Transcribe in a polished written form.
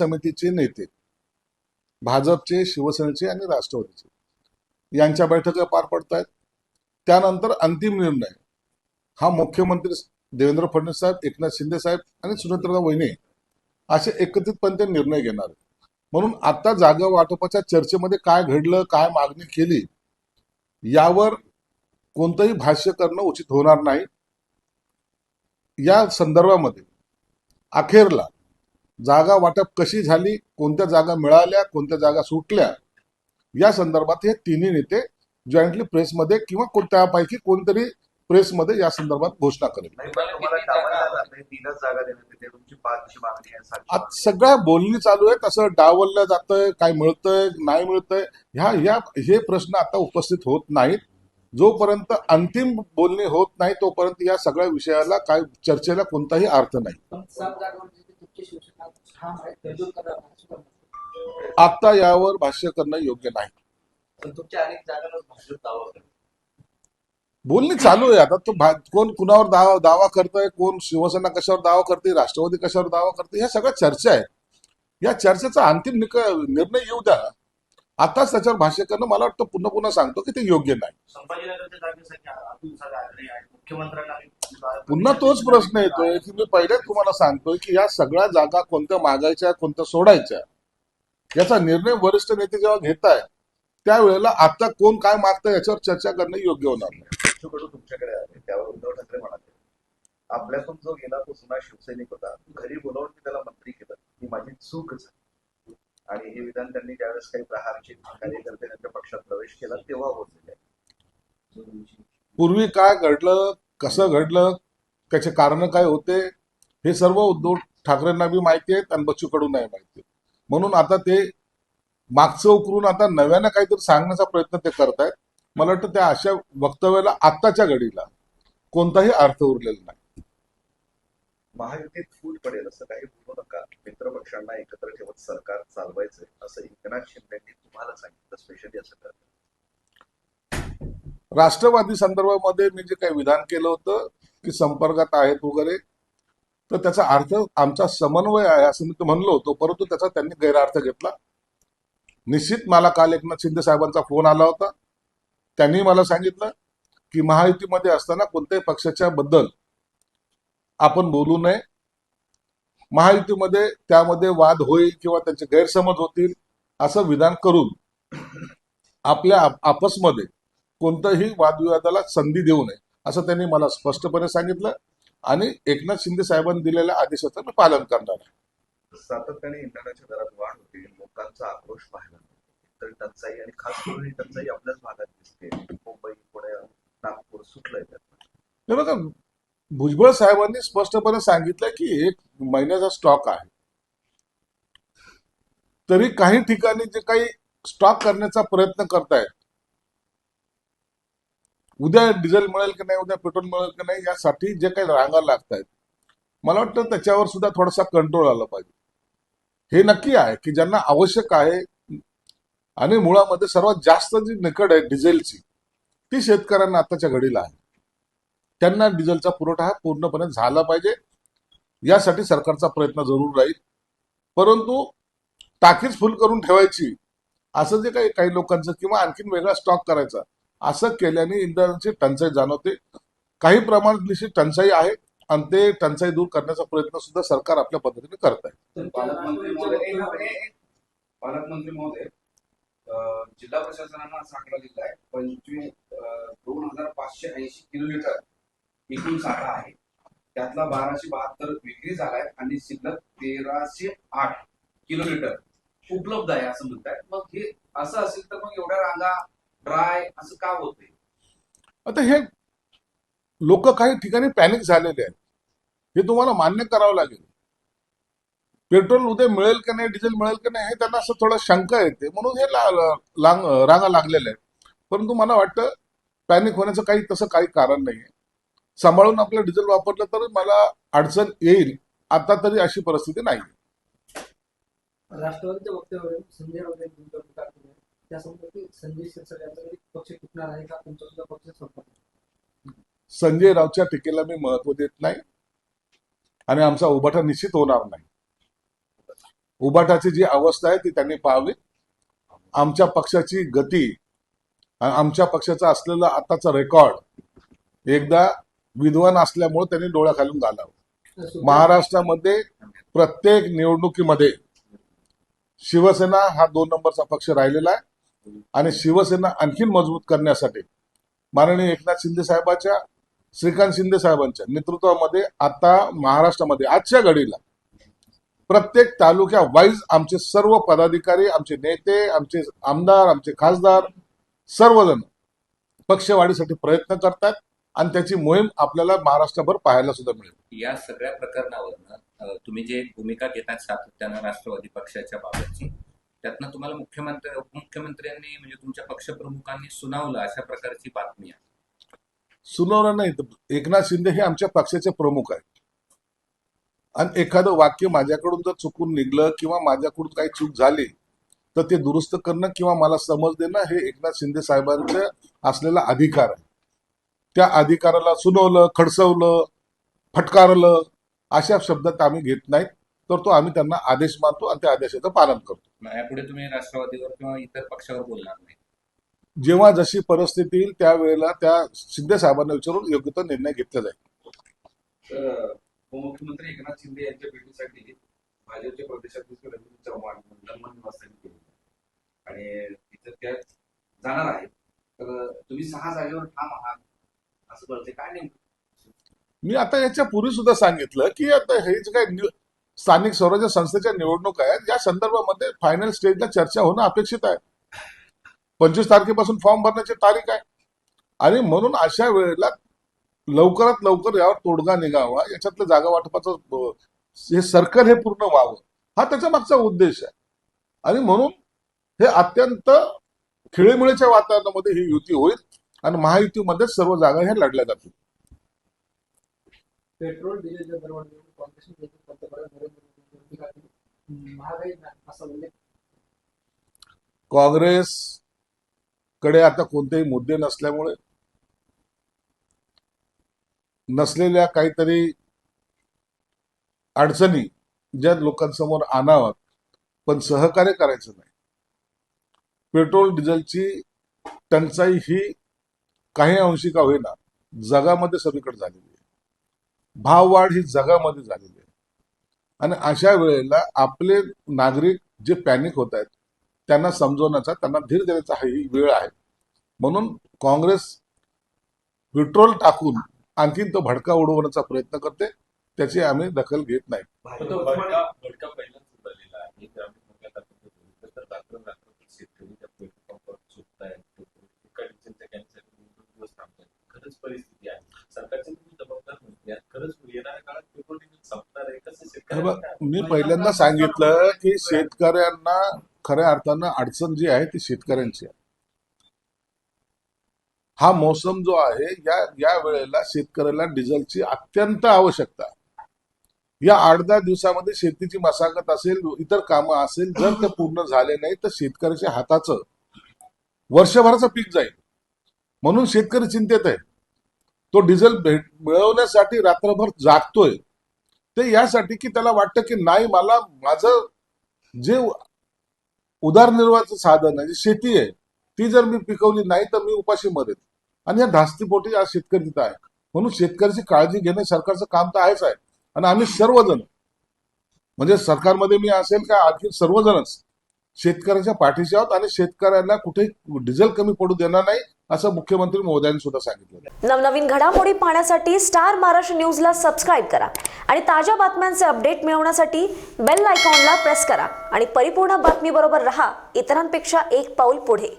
समितीचे नेते भाजपचे, शिवसेनेचे आणि राष्ट्रवादीचे यांच्या बैठका पार पडत आहेत. त्यानंतर अंतिम निर्णय हा मुख्यमंत्री देवेंद्र फडणवीस साहेब, एकनाथ शिंदे साहेब आणि सुनेत्रा वहिनी असे एकत्रितपणे निर्णय घेणार आहेत. म्हणून आता जागा वाटपाच्या चर्चेमध्ये काय घडलं, काय मागणी केली यावर कोणतंही भाष्य करणं उचित होणार नाही. या संदर्भामध्ये अखेरला जागा वाटप कशी झाली, कोणत्या जागा मिळाल्या, कोणत्या जागा सुटल्या, या संदर्भात हे तिन्ही नेते जॉईंटली प्रेसमध्ये किंवा त्यापैकी कोणतरी प्रेसमध्ये या संदर्भात घोषणा करेल. आज सगळ्या बोलणी चालू आहेत, असं डावललं जातंय, काय मिळतंय नाही मिळतंय हे प्रश्न आता उपस्थित होत नाहीत. जोपर्यंत अंतिम बोलणी होत नाही तोपर्यंत या सगळ्या विषयाला काय चर्चेला कोणताही अर्थ नाही. आता यावर भाष्य करणं योग्य नाही. बोलणी चालू आहे. आता तो कोण कुणावर दावा करतोय, कोण शिवसेना कशावर दावा करते, राष्ट्रवादी कशावर दावा करते, ह्या सगळ्या चर्चा आहे. या चर्चेचा अंतिम निर्णय येऊ द्या. आताच त्याच्यावर भाष्य करणं मला वाटतं पुन्हा पुन्हा सांगतो की ते योग्य नाही. पुन्हा तोच प्रश्न येतोय की मी पहिलेच तुम्हाला सांगतोय की या सगळ्या जागा कोणत्या मागायच्या, कोणत्या सोडायच्या, याचा निर्णय वरिष्ठ नेते जेव्हा घेत आहे त्यावेळेला आता कोण काय मागतं याच्यावर चर्चा करणं योग्य होणार नाही. तुमच्याकडे आले त्यावर उद्धव ठाकरे म्हणाले, आपल्यातून जो गेला तो जुना शिवसैनिक होता, घरी बोलावून मी त्याला मंत्री केलं, ही माझी चूक झाली. आणि हे विधान त्यांनी ज्यावेळेस काही प्रहारचे कार्यकर्ते त्यांच्या पक्षात प्रवेश केला तेव्हा होते. पूर्वी काय घडलं, कसं घडलं, त्याचे कारण काय होते, हे सर्व उद्धव ठाकरेंना बी माहिती आहे आणि बच्चू कडूंनाही माहिती आहे. म्हणून आता ते मागचं उकरून आता नव्यानं काहीतरी सांगण्याचा प्रयत्न ते करत आहेत. मला वाटतं त्या अशा वक्तव्याला आत्ताच्या घडीला कोणताही अर्थ उरलेला नाही. महायुतीत फूट पडेल असं काही बोलू नका, मित्रपक्षांना एकत्र ठेवत सरकार चालवायचंय असं एकनाथ शिंदेंनी तुम्हाला सांगितलं, स्पेशली असं करत. राष्ट्रवादी संदर्भामध्ये मी जे काही विधान केलं होतं की संपर्कात आहेत वगैरे, तर त्याचा अर्थ आमचा समन्वय आहे असं मी म्हणलो होतो, परंतु त्याचा त्यांनी गैरअर्थ घेतला. निश्चित मला काल एकनाथ शिंदे साहेबांचा फोन आला होता. त्यांनी मला सांगितलं की महायुतीमध्ये असताना कोणत्याही पक्षाच्या बद्दल आपण बोलू नये. महायुतीमध्ये त्यामध्ये वाद होईल किंवा त्यांचे गैरसमज होतील असं विधान करून आपल्या आपसमध्ये कोणत्याही वादविवादाला संधी देऊ नये असं त्यांनी मला स्पष्टपणे सांगितलं. आणि एकनाथ शिंदे साहेबांनी दिलेल्या आदेशाचं मी पालन करणार आहे. सातत्याने इंधनाच्या दरात वाढ होते, लोकांचा आक्रोश पाहायला मिळतो. तर टंचाई आणि खास करून ही टंचाई आपल्याच भागात दिसते. मुंबई, पुणे, नागपूर सुटलंय त्यात. बघा, भुजबळ साहेबांनी स्पष्टपणे सांगितलं की 1 महिन्याचा स्टॉक आहे. तरी काही ठिकाणी जे काही स्टॉक करण्याचा प्रयत्न करतायत, उद्या डिझेल मिळेल की नाही, उद्या पेट्रोल मिळेल की नाही, यासाठी जे काही रांगा लागत आहेत, मला वाटतं त्याच्यावर सुद्धा थोडासा कंट्रोल आला पाहिजे. हे नक्की आहे की ज्यांना आवश्यक आहे आणि मुळामध्ये सर्वात जास्त जी निकड आहे डिझेलची, ती शेतकऱ्यांना आताच्या घडीला आहे. त्यांना डिझेलचा पुरवठा हा पूर्णपणे झाला पाहिजे, यासाठी सरकारचा प्रयत्न जरूर राहील. परंतु टाकीच फुल करून ठेवायची असं जे काही लोकांचं किंवा आणखीन वेगळा स्टॉक करायचा असं केल्याने इंधनाची टंचाई जाणवते. काही प्रमाणात निश्चित टंचाई आहे आणि ते टंचाई दूर करण्याचा प्रयत्न सुद्धा सरकार आपल्या पद्धतीने करत आहे. पालकमंत्री महोदय, जिल्हा प्रशासनानं असा आकडा दिला आहे 2580 किलोमीटर एकूण साठा आहे. त्यातला 1272 विक्री झालाय आणि शिल्लक 1308 किलोमीटर उपलब्ध आहे असं म्हणताय. मग हे असं असेल तर मग एवढ्या रांगा ड्राय असं का होतंय? आता हे लोक काही ठिकाणी पॅनिक झालेले आहेत, हे तुम्हाला मान्य करावं लागेल. पेट्रोल उद्या मिळेल की नाही, डिझेल मिळेल की नाही, हे त्यांना असं थोडं शंका येते, म्हणून हे रांगा लागलेल्या आहेत. परंतु मला वाटतं पॅनिक होण्याचं तसं काही कारण नाहीये. सांभाळून आपलं डिझेल वापरलं तर मला अडचण येईल, आता तरी अशी परिस्थिती नाही. राष्ट्रवादीच्या वक्तव्यावरून संजय राऊत यांनी टीका केली आहे. त्यासंबंधी संजय शिरसाट यांचा पक्ष तुटणार आहे का, तुमचा सुद्धा पक्ष संपणार? संजय राऊतच्या टीकेला मी महत्व देत नाही आणि आमचा उभाटा निश्चित होणार नाही. उबाटाची जी अवस्था आहे ती त्यांनी पाहावी. आमच्या पक्षाची गती आणि आमच्या पक्षाचा असलेला आताचा रेकॉर्ड एकदा विद्वान असल्यामुळे त्यांनी डोळ्याखालून घालावं. महाराष्ट्रामध्ये प्रत्येक निवडणुकीमध्ये शिवसेना हा 2 नंबरचा पक्ष राहिलेला आहे आणि शिवसेना आणखीन मजबूत करण्यासाठी माननीय एकनाथ शिंदे साहेबांच्या, श्रीकांत शिंदे साहेबांच्या नेतृत्वामध्ये आता महाराष्ट्रामध्ये आजच्या घडीला प्रत्येक तालुक्या वाईज आमचे सर्व पदाधिकारी, आमचे नेते, आमचे आमदार, आमचे खासदार सर्वजण पक्षवाढीसाठी प्रयत्न करतात आणि त्याची मोहीम आपल्याला महाराष्ट्रभर पाहायला सुद्धा मिळेल. या सगळ्या प्रकरणावरनं तुम्ही जे भूमिका घेतात सातत्यानं राष्ट्रवादी पक्षाच्या बाबतची, त्यातनं तुम्हाला उपमुख्यमंत्र्यांनी म्हणजे तुमच्या पक्षप्रमुखांनी सुनावलं अशा प्रकारची बातमी आहे. सुनावलं नाही तर एकनाथ शिंदे हे आमच्या पक्षाचे प्रमुख आहेत आणि एखादं वाक्य माझ्याकडून जर चुकून निघलं किंवा माझ्याकडून काही चूक झाली तर ते दुरुस्त करणं किंवा मला समज देणं हे एकनाथ शिंदे साहेबांचा असलेला अधिकार आहे. त्या अधिकाराला सुनावलं, खडसवलं, फटकारलं अशा शब्दात आम्ही घेत नाहीत, तर तो आम्ही त्यांना आदेश मानतो आणि त्या आदेशाचं पालन करतो. मग यापुढे तुम्ही राष्ट्रवादीवर किंवा इतर पक्षावर बोलणार नाही? जेव्हा जशी परिस्थिती येईल त्यावेळेला त्या शिंदे साहेबांना विचारून योग्य तो निर्णय घेतला जाईल. तर उपमुख्यमंत्री एकनाथ शिंदे यांच्या भेटीसाठी भाजपचे प्रदेशाध्यक्ष रवींद्र चव्हाण मंडलमान निवासस्थानी गेले आणि तिथं त्या जाणार आहेत. तर तुम्ही 6 जागेवर ठाम आहात असं कळते, काय नेमकं? मी आता याच्या पूर्वी सुद्धा सांगितलं की आता हे जे काही स्थानिक स्वराज्य संस्थेच्या निवडणूक आहेत या संदर्भामध्ये फायनल स्टेजला चर्चा होणं अपेक्षित आहे. 25 तारखेपासून फॉर्म भरण्याची तारीख आहे आणि म्हणून अशा वेळेला लवकरात लवकर यावर तोडगा निघावा, याच्यातलं जागा वाटपाचं हे सर्कल हे पूर्ण व्हावं हा त्याच्या मागचा उद्देश आहे. आणि म्हणून हे अत्यंत खेळीमेळीच्या वातावरणामध्ये ही युती होईल आणि महायुतीमध्ये सर्व जागा ह्या लढल्या जातील. पेट्रोल डिझेलच्या दरवाढीवर काँग्रेसने पंतप्रधान नरेंद्र मोदी यांनी टीका केली. महागाई असा उल्लेख. काँग्रेसकडे आता कोणतेही मुद्दे नसल्यामुळे नसलेल्या काहीतरी अडचणी ज्या लोकांसमोर आणाव्यात पण सहकार्य करायचं नाही. पेट्रोल डिझेलची टंचाई ही काही अंशी का होईना जगामध्ये सगळीकडे झालेली आहे. भाववाढ ही जगामध्ये झालेली आहे आणि अशा वेळेला आपले नागरिक जे पॅनिक होत आहेत त्यांना समजवण्याचा, त्यांना धीर देण्याचा ही वेळ आहे. म्हणून काँग्रेस पेट्रोल टाकून आणखीन तो भडका उडवण्याचा प्रयत्न करते, त्याची आम्ही दखल घेत नाही. भडका पहिल्यांदाच झालेला आहे. ग्रामीण भागात आपण जर बघितलं तर रात्र शेतकरी त्या पेट्रोल पंपावर झोपतायत, दिवस थांबतायत. खरंच परिस्थिती आहे. सरकारचे तुम्ही जबाबदार म्हणते, खरंच येणाऱ्या काळात पेट्रोल डिझेल संपणार आहे कसं? शेतकऱ्यांना मी पहिल्यांदा सांगितलं की शेतकऱ्यांना खऱ्या अर्थानं अडचण जी आहे ती शेतकऱ्यांची आहे. हा मोसम जो आहे या वेळेला शेतकऱ्याला डिझेलची अत्यंत आवश्यकता आहे. या 8-10 दिवसामध्ये शेतीची मशागत असेल, इतर कामं असेल, जर ते पूर्ण झाले नाही तर शेतकऱ्याच्या हाताचं वर्षभराचं पीक जाईल. म्हणून शेतकरी चिंतेत आहे. तो डिझेल मिळवण्यासाठी रात्रभर जागतोय ते यासाठी की त्याला वाटतं की नाही, मला माझं जे उदरनिर्वाहाचं साधन आहे, जी शेती आहे, ती जर मी पिकवली नाही तर मी उपाशी मरेन. आणि या धास्तीपोटी आज शेतकरी तिथं आहे. म्हणून शेतकऱ्याची काळजी घेणे सरकारचं काम तर आहेच आहे. आणि आम्ही सर्वजण म्हणजे सरकारमध्ये मी असेल का आणखी सर्वजणच शेतकऱ्याच्या पाठीशी आहोत आणि शेतकऱ्यांना कुठे डिझेल कमी पडू देणार नाही असं मुख्यमंत्री महोदयांनी सुद्धा सांगितलं. नवनवीन घडामोडी पाहण्यासाठी स्टार महाराष्ट्र न्यूजला सबस्क्राईब करा आणि ताज्या बातम्यांचे अपडेट मिळवण्यासाठी बेल आयकॉनला प्रेस करा आणि परिपूर्ण बातमी बरोबर रहा, इतरांपेक्षा एक पाऊल पुढे.